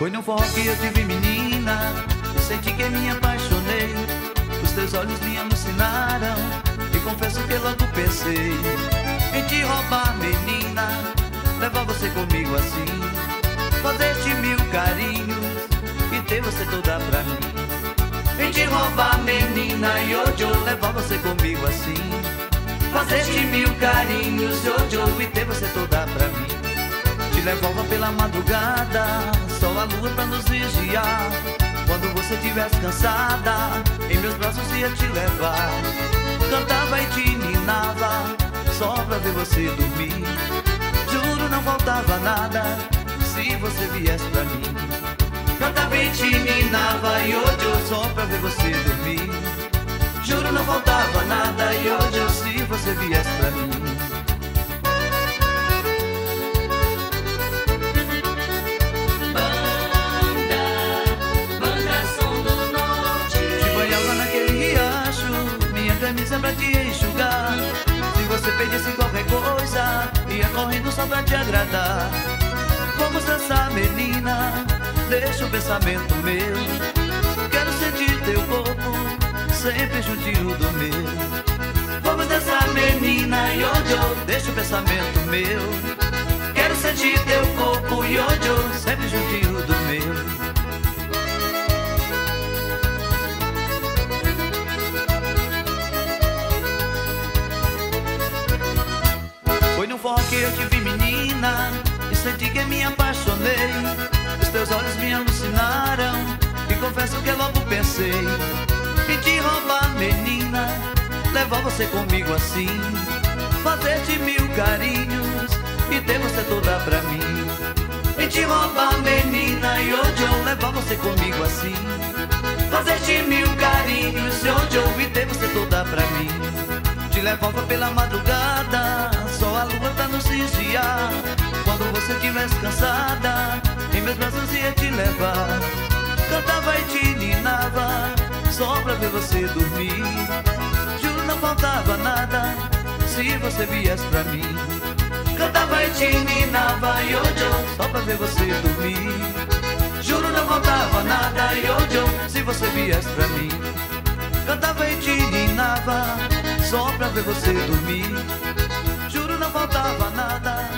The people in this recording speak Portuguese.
Foi num forró que eu te vi, menina, e senti que me apaixonei. Os teus olhos me alucinaram, e confesso que logo pensei em te roubar, menina, levar você comigo assim, fazer-te mil carinhos e ter você toda pra mim. Em te roubar, menina, e hoje eu levar você comigo assim, fazer-te mil carinhos, e ter você toda pra mim. Te levava pela madrugada, só a lua pra nos vigiar. Quando você tivesse cansada, em meus braços ia te levar. Cantava e te ninava, só pra ver você dormir. Juro, não faltava nada, se você viesse pra mim. Cantava e te ninava, e hoje eu só pra ver você dormir. Juro, não faltava nada, e hoje eu se você viesse pra mim. Camisa pra te enxugar. Se você pedisse qualquer coisa, ia correndo só pra te agradar. Vamos dançar, menina, deixa o pensamento meu. Quero sentir teu corpo sempre juntinho do meu. Vamos dançar, menina, e hoje eu deixo o pensamento meu. Quero sentir teu corpo e hoje eu sempre juntinho do meu. Foi num forró que eu te vi, menina, e senti que me apaixonei. Os teus olhos me alucinaram, e confesso que logo pensei em te roubar, menina, levar você comigo assim, fazer-te mil carinhos e ter você toda pra mim. Em te roubar, menina, e hoje eu levar você comigo assim, fazer-te mil carinhos e hoje eu ter você toda pra mim. Te levava pela madrugada, só a lua pra nos vigiar. Quando você tivesse cansada, em meus braços ia te levar. Cantava e te ninava, só pra ver você dormir. Juro, não faltava nada, se você viesse pra mim. Cantava e te ninava, e hoje eu só pra ver você dormir. Juro, não faltava nada, e hoje eu, se você viesse pra mim. Cantava e te ninava, só pra ver você dormir. Juro, não faltava nada.